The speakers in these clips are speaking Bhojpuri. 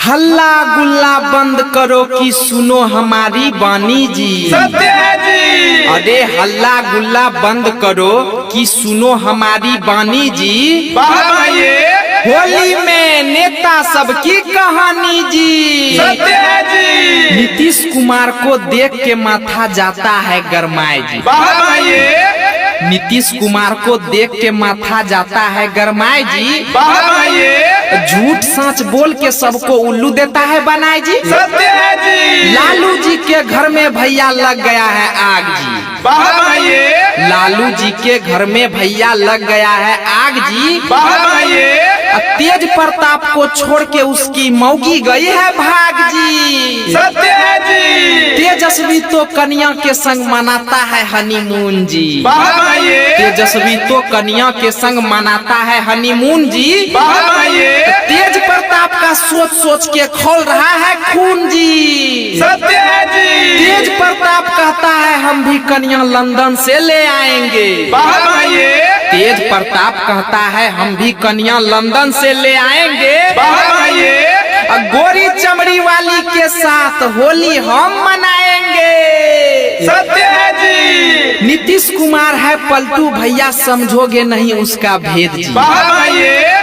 हल्ला गुल्ला बंद करो कि सुनो हमारी बानी जी। सत्य है जी। अरे हल्ला गुल्ला बंद करो कि सुनो हमारी बानी जी। होली में नेता सबकी कहानी जी। सत्य है जी। नीतीश कुमार को देख के माथा जाता है गरमाए जी। नीतीश कुमार को देख के माथा जाता है गरमाए जी। झूठ सच बोल के सबको उल्लू देता है बनाए जी। सत्य है जी। लालू जी के घर में भैया लग गया है आग जी। लालू जी के घर में भैया लग गया है आग जी। तेज प्रताप को छोड़ के उसकी मौगी गई है भाग जी। सत्य है जी। तेजस्वी तो कन्या के संग मनाता है हनीमून जी। तेजस्वी तो कन्या के संग मनाता है हनीमून जी। तेज प्रताप का सोच सोच के खोल रहा है खून जी। सत्य है जी। तेज प्रताप कहता है हम भी कन्या लंदन से ले आएंगे। तेज प्रताप कहता है हम भी कन्या लंदन से ले आएंगे। गोरी चमड़ी वाली के साथ होली हम मनाएंगे। सत्य है जी। नीतीश कुमार है पलटू भैया समझोगे नहीं उसका भेद जी।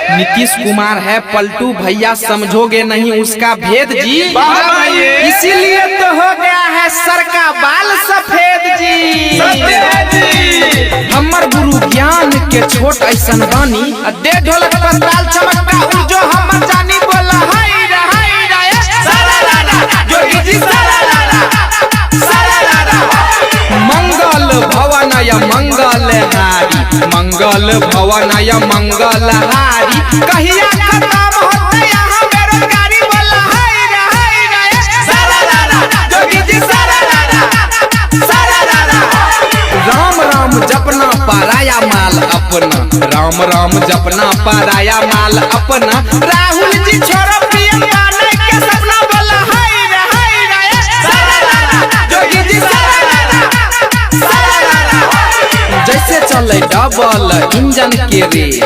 नीतीश कुमार है पलटू भैया समझोगे नहीं उसका भेद जी। इसीलिए तो हो गया है सर का बाल सफेद जी। सत्य है जी। हमर गुरु ज्ञान के छोट ऐसन बानी दे ढोलक पर ताल चमका जो हमर जानी बोला हाय रे सारा लाला जोगी जी सारा लाला सारा लाला। मंगल भवनय मंगल हारी मंगल भवनय मंगल हारी कहिया खत्म होते यहाँ बेरोजगारी बोला हाय रे सारा लाला जोगी जी सारा लाला सारा लाला। राम राम जपना पाराया माल अपना राम राम जपना पाराया माल अपना। राहुल जी छोरो पीएम बनने के सपना बोला हाय रे सारा लाला जोगी जी सारा लाला सारा लाला। जैसे चले डबल इंजन के रेल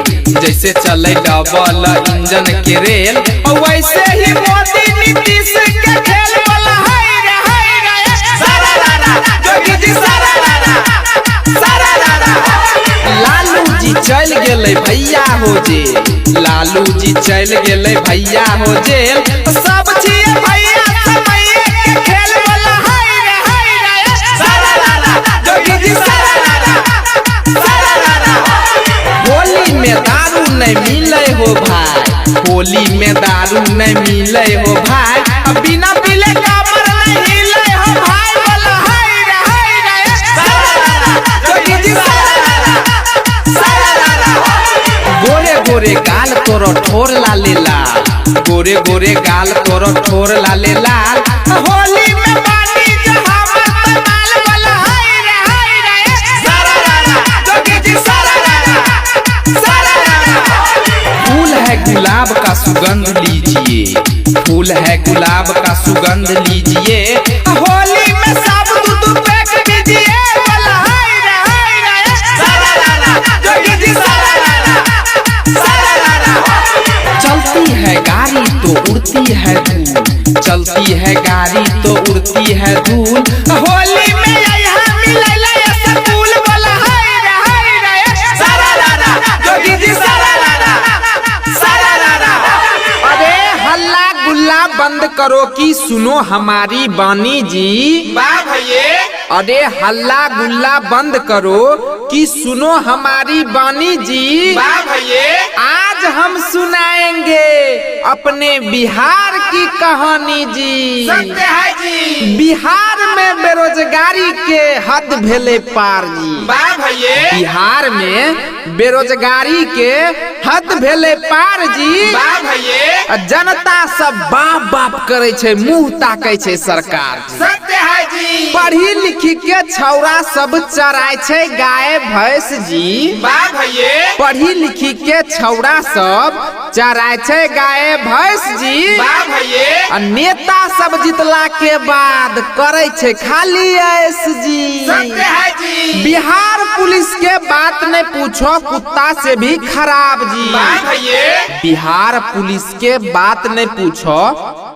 जैसे चले डबल इंजन के रेल वैसे ही मोदी नीतीश के खेल बोला हाय रे सारा लाला जोगी जी सारा लाला सारा लाला। लालू जी चल गेले भैया हो जेल लालू जी चल गेले भैया हो जेल सब छिए भैया समय के खेल बोला हाय रे सारा लाला जोगी जी सारा लाला सारा लाला। होली में दारू नहीं मिले हो भाई होली में दारू नहीं मिले हो भाई बिना पीले काबर नहीं हिले हो भाई बोला हाय रे सारा लाला जोगी जी सारा लाला सारा लाला। गोरे गोरे गाल तोरो ठोर लाले लाल गोरे गोरे गाल तोरो ठोर लाले लाल। होली में पानी जो हमर माल बोला हाय रे सारा लाला जोगी जी सारा लाला सारा लाला। फूल है गुलाब का सुगंध लीजिए फूल है गुलाब का सुगंध लीजिए। होली में सब दूध फेंक दीजिए बोला हाय रे सारा लाला जोगी जी सारा लाला सारा लाला। चलती है गाड़ी तो उड़ती है धूल चलती है गाड़ी तो उड़ती है धूल। होली में यहाँ मिलेला ये फूल बोला हाय रे सारा लाला जोगी जी सारा लाला सारा लाला। अरे हल्ला गुल्ला बंद करो कि सुनो हमारी बानी जी। अरे हल्ला गुल्ला बंद करो कि सुनो हमारी बानी जी। आज हम सुनाएंगे अपने बिहार की कहानी जी। सत्य है जी। बिहार में बेरोजगारी के हद भेले पार जी। बिहार में बेरोजगारी के हद भेले पार जी। जनता सब बाप बाप करे छे मुंह ताकै छे सरकार। सत्य है जी। पढ़ी लिखी के छौरा सब चराय छे गाय भैंस जी। पढ़ी लिखी के छौरा सब चराय छे गाय भैंस जी। नेता सब जितला के बाद करे छे खाली ऐस जी। सत्य है जी। बिहार पुलिस के बात नहीं पूछो कुत्ता से भी खराब जी। बिहार पुलिस के बात नहीं पूछो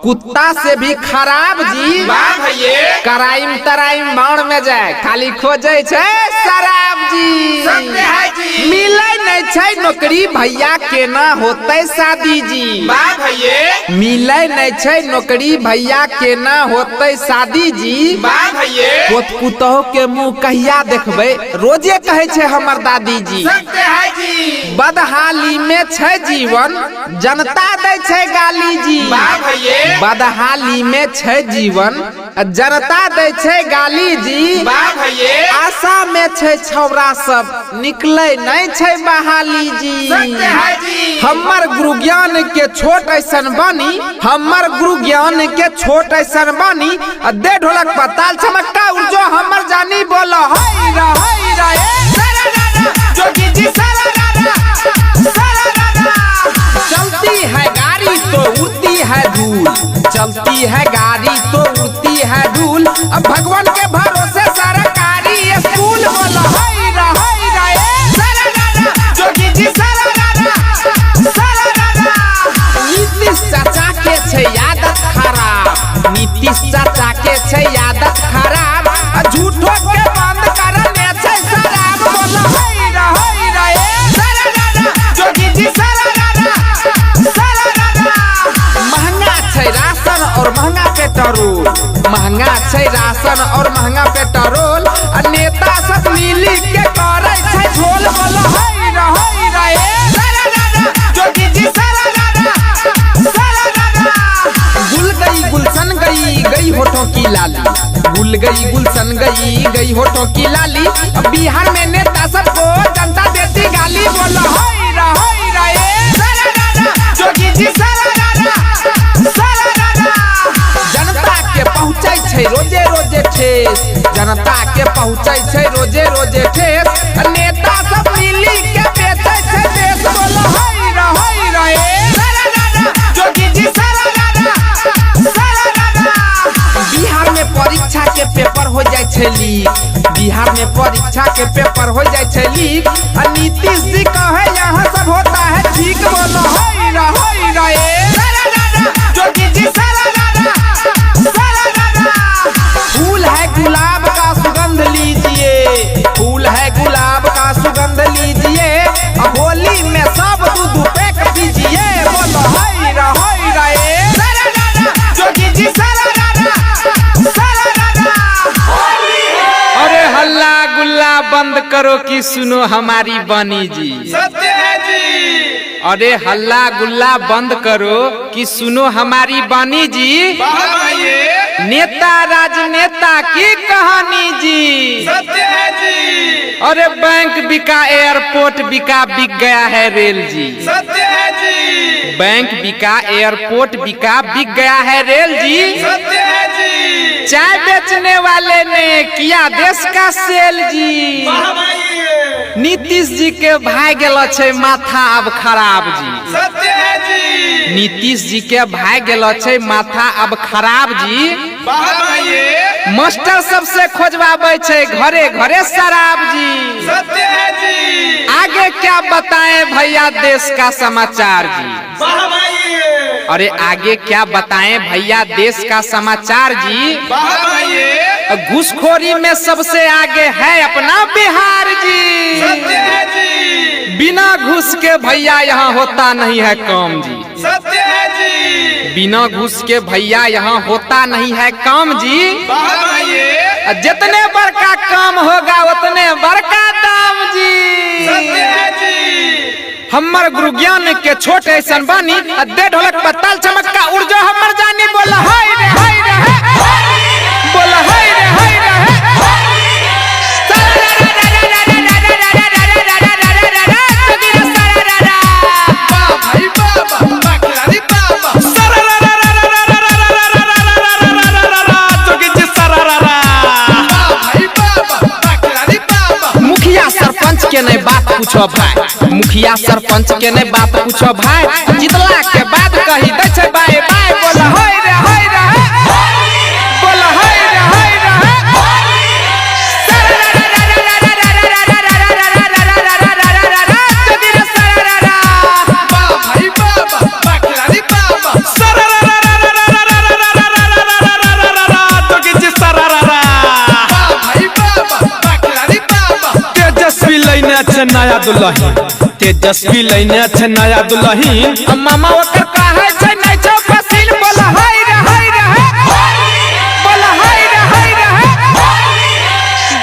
कुत्ता से भी खराब जी। वाह भैया कराइम तराइम बाण में जाए खाली खोजे छे शराब जी। सत्य है जी। मिले नहीं छे नौकरी भैया के ना होते शादी जी। वाह भैया मिले नहीं छे नौकरी भैया के ना होते शादी जी। वाह भैया पोत पुतोह के मुंह कहिया देखबे रोजे कहे छे हमर दादी जी। सत्य है जी। बदहाली में छे जीवन जनता दे छे गाली जी। वाह भैया बदहाली में छे जीवन जनता दे छे गाली जी। वाह भैया आशा में छे छौरा सब निकले नहीं छे बहाली जी। सत्य है जी। हमर गुरु ज्ञान के छोट ऐसन बानी हमर गुरु ज्ञान के छोट ऐसन बानी दे ढोलक पताल चमकता उर्जो हमर जानी बोलो हाय रा जोगी जी सारा चलती है गाड़ी तो उड़ती है धूल चलती है गाड़ी तो उड़ती है धूल अब भगवान के भरोसे सरकारी स्कूल बोलो हाय रा जोगी जी सारा नीतीश चाचा के छे आदत खराब नीतीश चाचा के छे आदत खराब झूठो के बंद करने छे शराब बोलो हाय रा जोगी जी सारा महंगा छे राशन और महंगा पेट्रोल महंगा छे राशन और महंगा पेट्रोल नेता सब मिली के करे छे झोल बोलो हाय रा जोगी जी गुल गई गुलशन गई होठों की लाली गुल गई गुलशन गई होठों की लाली अब बिहार में नेता सबको जनता देती गाली बोलो हाय रा जोगी जी जनता के पहुँचे छे रोजे ठेस जनता के पहुँचे छे रोजे ठेस नेता सब मिली के बेचे छे देश बोलो हाय रा जोगी जी बिहार में परीक्षा के पेपर हो जाए छे लीक बिहार में परीक्षा के पेपर हो जाए छे लीक नीतीश जी कहे यहाँ सब होता है ठीक बोलो हाय रा जोगी जी फूल है गुलाब का सुगंध लीजिए फूल है गुलाब का सुगंध लीजिए अब होली में सब दूध पैक पीजिए बोलो हाय रा जोगी जी अरे हल्ला गुल्ला बंद करो कि सुनो हमारी बानी जी। सत्य है जी। अरे हल्ला गुल्ला बंद करो कि सुनो हमारी बानी जी। वाह भैया नेता राजनेता की कहानी जी। सत्य है जी। अरे बैंक बिका एयरपोर्ट बिका बिक गया है रेल जी। सत्य है जी। बैंक बिका एयरपोर्ट बिका बिक गया है रेल जी। सत्य है जी। चाय बेचने वाले ने किया देश का सेल जी। वाह भैया नीतीश जी के भाई गेलो छे माथा अब खराब जी। सत्य है जी। नीतीश जी के भाई गेलो छे माथा अब खराब जी। वाह भैया मास्टर सबसे खोजवाबे छे घरे घरे शराब जी। सत्य है जी। आगे क्या बताएं भैया देश का समाचार जी। वाह भैया अरे आगे क्या बताएं भैया देश का समाचार जी। वाह भैया घूसखोरी में सबसे आगे है अपना बिहार जी। सत्य है जी। बिना घूस के भैया यहाँ होता नहीं है काम जी। सत्य है जी। बिना घूस के भैया यहाँ होता नहीं है काम जी। वाह भैया जितने बड़का काम होगा उतने बड़का दाम जी। सत्य है जी। हमर गुरु ज्ञान के छोट ऐसन बानी दे ढोलक पताल चमकता उर्जो हमर जानी बोला हाय रे बोला हाय रे मुखिया सरपंच के नहीं बात पूछो भाई मुखिया सरपंच के नहीं बात पूछो भाई जितला के बाद कही दे छे बाय बाय बोला हाय रे बोला हाय रे छे नया दुल्हन, तेजस्वी लैने छे नया दुल्हन। मामा ओकर काहे छै नै छौ फसील बोला हाय रे हाय रे बोला हाय रे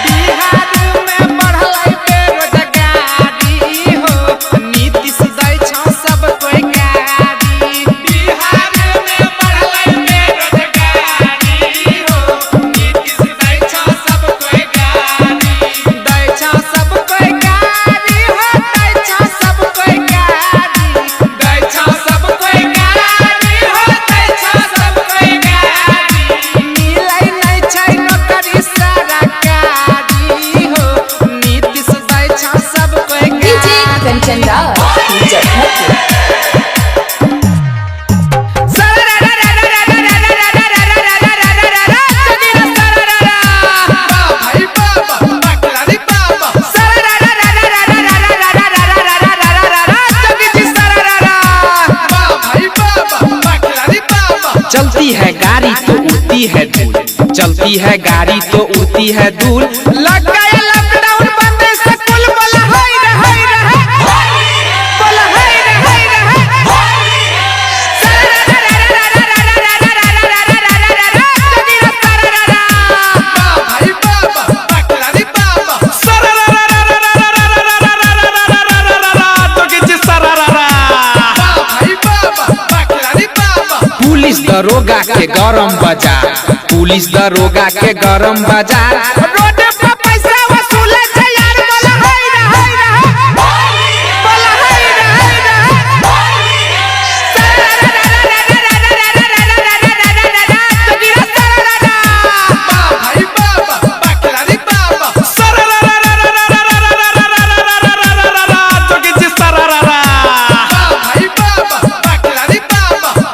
बिहार में बढ़लै बेरोजगारी हो, नीतीश दै छौ सब कोई गाड़ी। बिहार में बढ़लै बेरोजगारी हो, नीतीश दै छौ सब कोई गाड़ी। दै छौ सब कोई गाड़ी हो, दै छौ सब कोई गाड़ी। दै छौ सब कोई गाड़ी हो, दै छौ सब कोई गाड़ी। मिलै नै छै नौकरी सरकारी हो, नीतीश दै छौ सब कोई डीजे गाड़ी। कंचन राज जगत चलती है गाड़ी तो उड़ती है धूल, चलती है गाड़ी तो उड़ती है धूल। लग गया लॉकडाउन बंद स्कूल बोला हाय रे बोला हाय रे पुलिस दरोगा के गरम बाजार, पुलिस दरोगा के गरम बाजार। रोड पे पैसा वसूले छै यार बोला हाय रे बोला हाय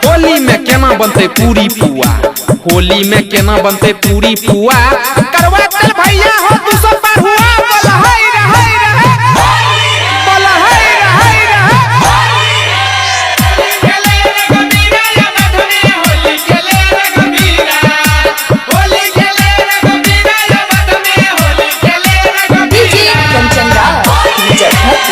होली में केना बनते पूरी पुआ, होली में केना बनते पूरी पुआ। करवा चल भैया हो 200 पार हुआ बोला हाय रे बोला हाय रे खेले रे गमीरा या मधुनी होली खेले रे गमीरा, होली खेले रे गमीरा या मधुनी होली खेले रे गमीरा। डीजे कंचन राज जगत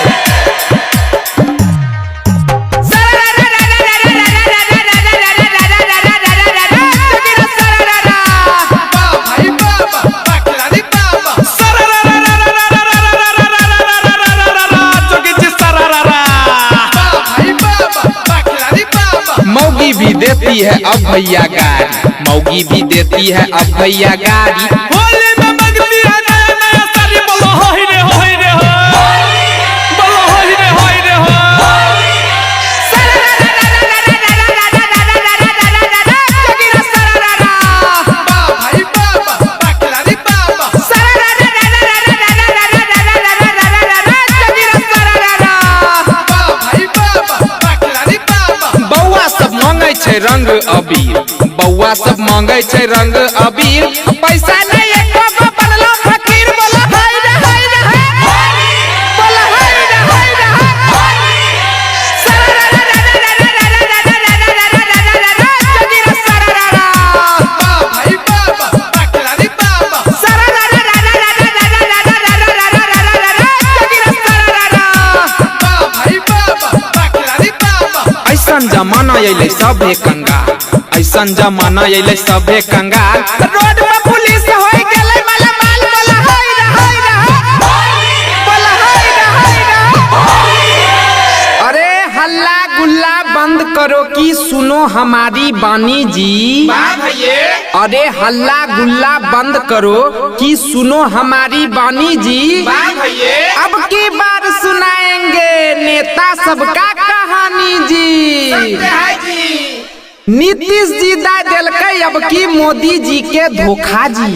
मौगी भी देती है अब भैया गाड़ी, मौगी भी देती है अब भैया गाड़ी। होली में मंगती है नया नया साड़ी बोलो हाय रे बोलो हाय रे बौआ सब मांगे छै रंग अबीर, बौआ सब मांगे छै रंग अबीर। पैसा नहीं एको गो बनलो फकीर बोला हाय रे बोला हाय ऐसन जमाना अइले सभे कंगाल, ऐसन जमाना अइले सभे कंगाल। रोड पे पुलिस होई गेलै माला माल बोला हाय रे बोला हाय रे। अरे हल्ला गुल्ला बंद करो कि सुनो हमारी बानी जी। अरे हल्ला गुल्ला बंद करो कि सुनो हमारी बानी जी। अब की बार सुनाएंगे नेता सबका कहानी जी। नीतीश जी दा दिलकै अब की मोदी जी के धोखा जी।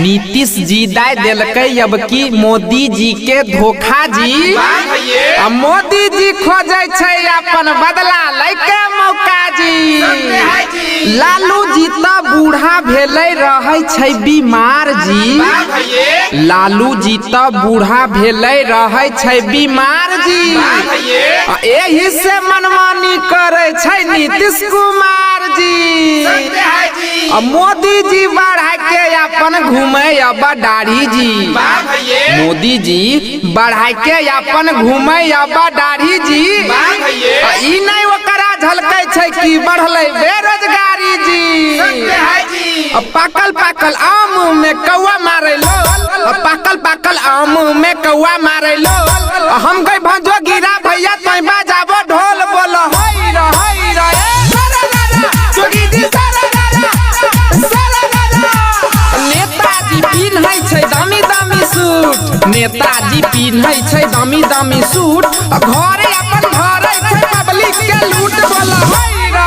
नीतीश जी दा दिलकै अब की मोदी जी के धोखा जी। अब मोदी जी खोजे छै अपन बदला लैके मौका जी। लालू जी तो बूढ़ा भेले रहे छै बीमार जी। लालू जी तो बूढ़ा भेले रहे छै बीमार जी। एही से मनमानी करे छै नीतीश कुमार जी। मोदी जी बढ़ा के अपन घूमे अब दाढ़ी जी। वाह भैये मोदी जी बढ़ा के अपन घूमे अब दाढ़ी जी। वाह भैये ई नहीं ओकरा झलकै छै कि बढ़ले बेरोजगारी जी। सत्य है जी पाकल पाकल आम में कौआ मारे लो, पाकल पाकल आम में कौआ मारे लो। हम गए भंजो गिरा भैया तोय बजाबो ढोल बोलो हई रे हई रे जोगी जी नेताजी पिन्है छै दामी दामी सूट, नेताजी पिन्है छै दामी दामी सूट। घरे अपन घरे छै पब्लिक के लूट बोलो हई रे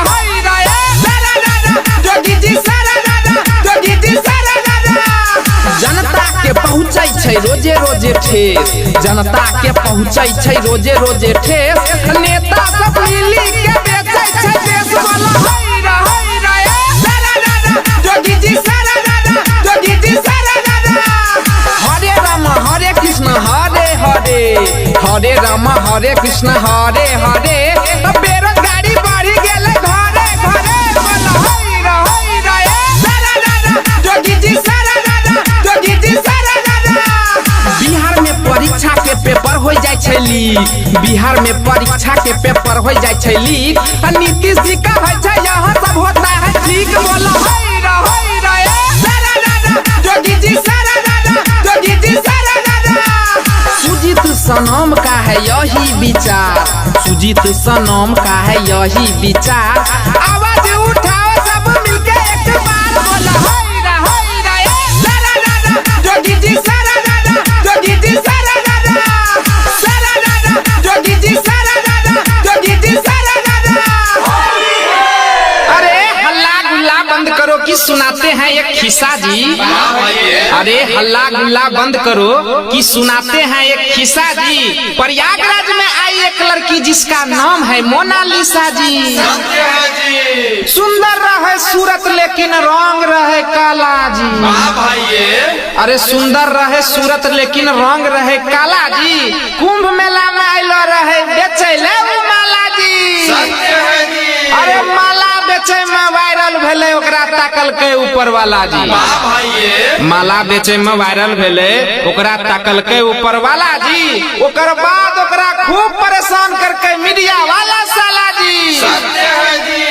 जोगी जी जोगी जी जनता के पहुँचै छै रोजे रोजे ठेस, जनता के पहुँचै छै रोजे रोजे ठेस। नेता सब मिली के बेचै छै देश बोलो हई रे जोगी जी जोगी जी हरे राम हरे कृष्ण हरे हरे, हरे राम हरे कृष्ण हरे हरे। बेरोजगारी बढ़ी गेले घरे घरे बोलो हई रे जोगी जी जोगी जी। बिहार में परीक्षा के पेपर हो जाय छै लीक, बिहार में परीक्षा के पेपर हो जाय छै लीक। नीतीश जी का है छै यहाँ सब होता है ठीक बोलो हई रे जोगी जी जोगी जी। सुजीत सनम का है यही विचार, सुजीत सनम का है यही विचार। आवाज उठाओ सब मिलके एक बार बोलो हई रे जोगी जी जोगी जी जोगी जी जोगी जी। अरे हल्ला गुल्ला बंद करो कि सुनाते हैं एक खिस्सा जी। अरे हल्ला गुल्ला बंद करो कि सुनाते हैं एक खिस्सा जी। प्रयागराज में आई एक लड़की जिसका नाम है मोनालिसा जी। सत्य है जी सुंदर रहे सूरत लेकिन रंग रहे काला जी। वाह भैये अरे सुंदर रहे सूरत लेकिन रंग रहे काला जी। कुंभ मेला में आइलो रहे बेचे ले माला जी। सत्य है जी अरे माला बेचे में वायरल भेले ओकरा ताकल के ऊपर वाला जी। वाह भैये माला बेचे में वायरल भेले ओकरा ताकल के ऊपर वाला जी। ओकर बाद ओकरा खूब परेशान करके मीडिया वाला साला जी। सत्य है जी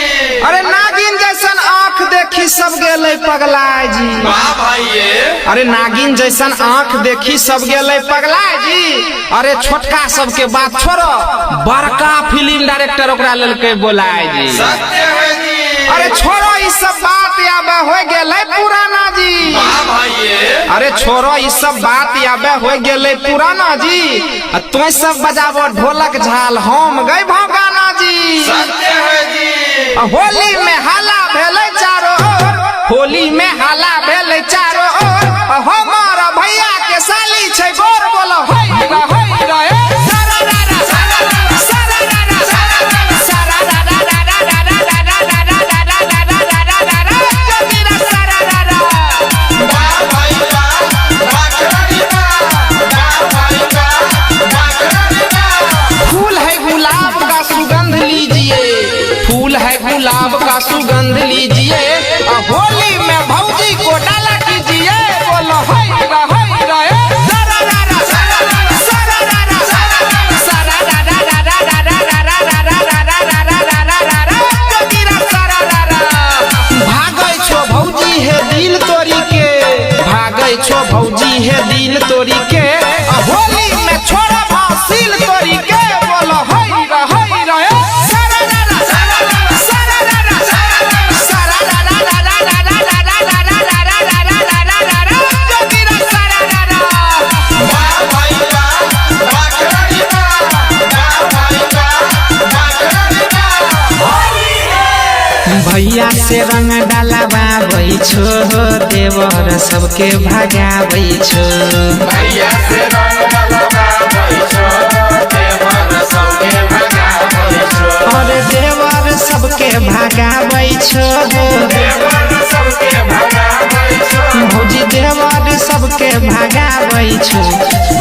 अरे नागिन जैसन आंख देखी सब गेले पगलाय जी। वाह भैये अरे नागिन जैसन आंख देखी सब गेले पगलाय जी। अरे छोटका सबके बात छोड़ो, बड़का फिल्म डायरेक्टर ओकरा लेलके बोलाय जी। सत्य है जी अरे छोड़ो ई सब बात याबे हो गेले पुराना जी। वाह भैये अरे छोड़ो ई सब बात याबे हो गेले पुराना जी। तोय सब बजाबो ढोलक झाल हम गए भगाना जी। सत्य है जी होली में हाला भेले चारो ओर, होली में हाला भेले चारो ओर। हमारा भैया के साली छै गोर बोलो हई रे फूल है गुलाब का सुगंध लीजिए, फूल है गुलाब का सुगंध लीजिए। होली में भौजी को डाला कीजिए बोलो हई रे भागै छो भौजी है दिल तोड़ी के, भागै छो भौजी है दिल तोड़ी के। होली में छोड़ो भासिल तोड़ी के बोलो हई रे भैया से रंग डालवाबै छो, देवर सबके भगाबै छो। भैया से रंग डलवाबै छो, देवर सबके भगाबै छो। अरे देवर सबके भगाबै छो, देवर सबके भगाबै छो। भौजी देवर सबके भगाबै छो।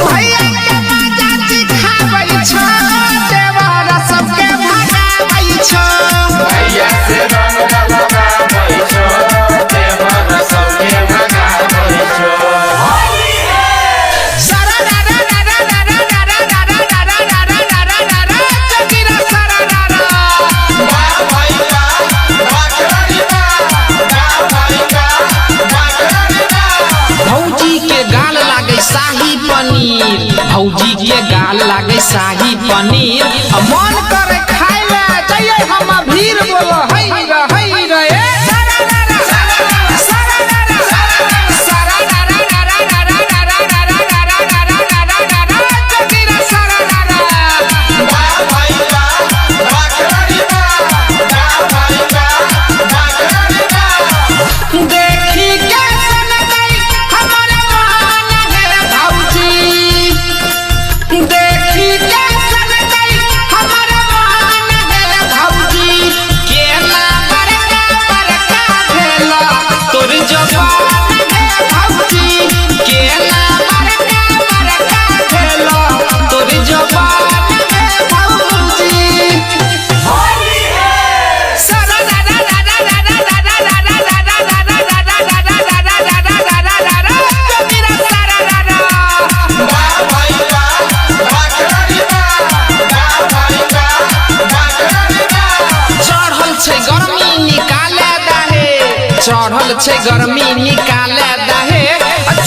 भैया के मजा सिखाबै छो, देवर सबके भगाबै छो। भैया से रंग डलवाबै छो, भौजी के गाल लागे शाही पनीर मन करे खाए ले चाहिए हम भीड़ बोलो हई रे चढ़ल छे गर्मी निकाले दहे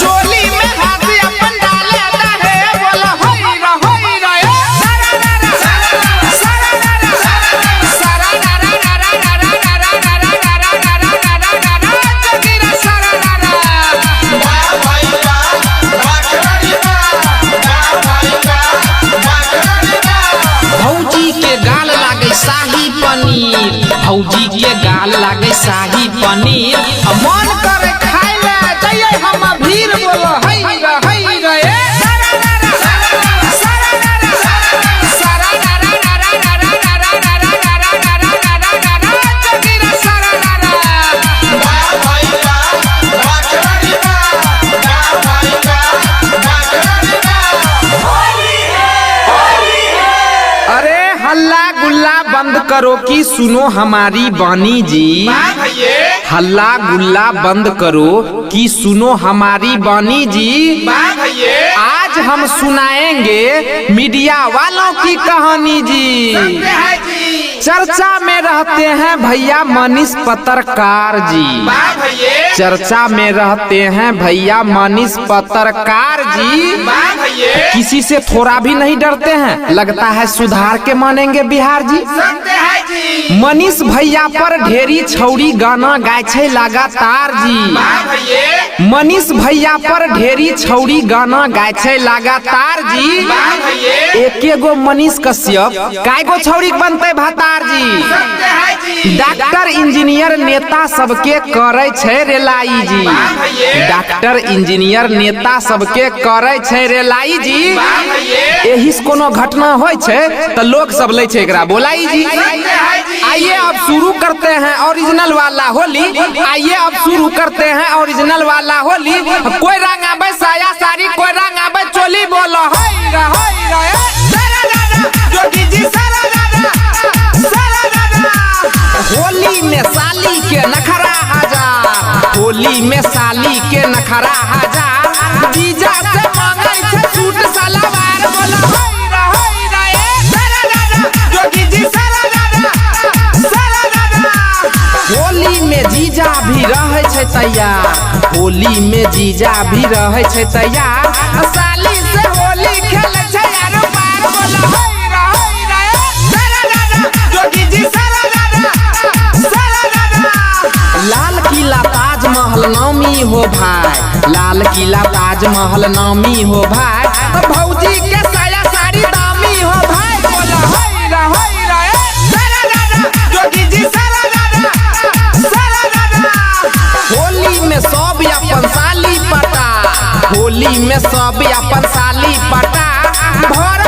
चोली में हाथ अपन डाले दहे बोला होई रे भौजी के गाल लागे शाही पनीर भौजी के गाल लागे शाही पनीर मन करे खाए ले चाहिए हम भीड़ बोलो हई रे अरे हल्ला गुल्ला बंद करो कि सुनो हमारी बानी जी हल्ला गुल्ला बंद करो कि सुनो हमारी बानी जी आज हम सुनाएंगे मीडिया वालों की कहानी जी चर्चा में रहते हैं भैया मनीष पत्रकार जी चर्चा में रहते हैं भैया मनीष पत्रकार जी किसी से थोड़ा भी नहीं डरते हैं लगता है सुधार के मानेंगे बिहार जी मनीष भैया पर ढेरी छौड़ी गाना गाय छे लगातार जी मनीष भैया पर ढेरी छौड़ी गाना गाय छे लगातार जी एके गो मनीष कश्यप काय गो छौड़ी बनते भतार जी डॉक्टर इंजीनियर नेता सबके करे छे रेलाई जी डॉक्टर इंजीनियर नेता सबके करे छे रेलाई जी एही से कोनो घटना होय छे त लोग सब ले छे एकरा बोलाई जी आइए अब शुरू करते हैं ओरिजिनल वाला होली आइए अब शुरू करते हैं ओरिजिनल वाला होली कोई रंग आबे साया साड़ी कोई रंग आबे चोली बोलो होई रे जोगी जी सारा होली में साली के नखरा हजार होली में साली के नखरा हजार जीजा से मांगे छे सूट सलवार बोलो होई रे जोगी जी होली में जीजा भी रहे छे तैयार होली में जीजा भी रहे छे तैयार साली से होली खेले छे यार पार बोलो होई रे जोगी जी लाल किला ताजमहल नामी हो भाई लाल किला ताजमहल नामी हो भाई भौजी के साया साड़ी दामी हो भाई बोलो होई रे जोगी जी होली में सब अपन साली पटा होली में सब अपन साली पटा भर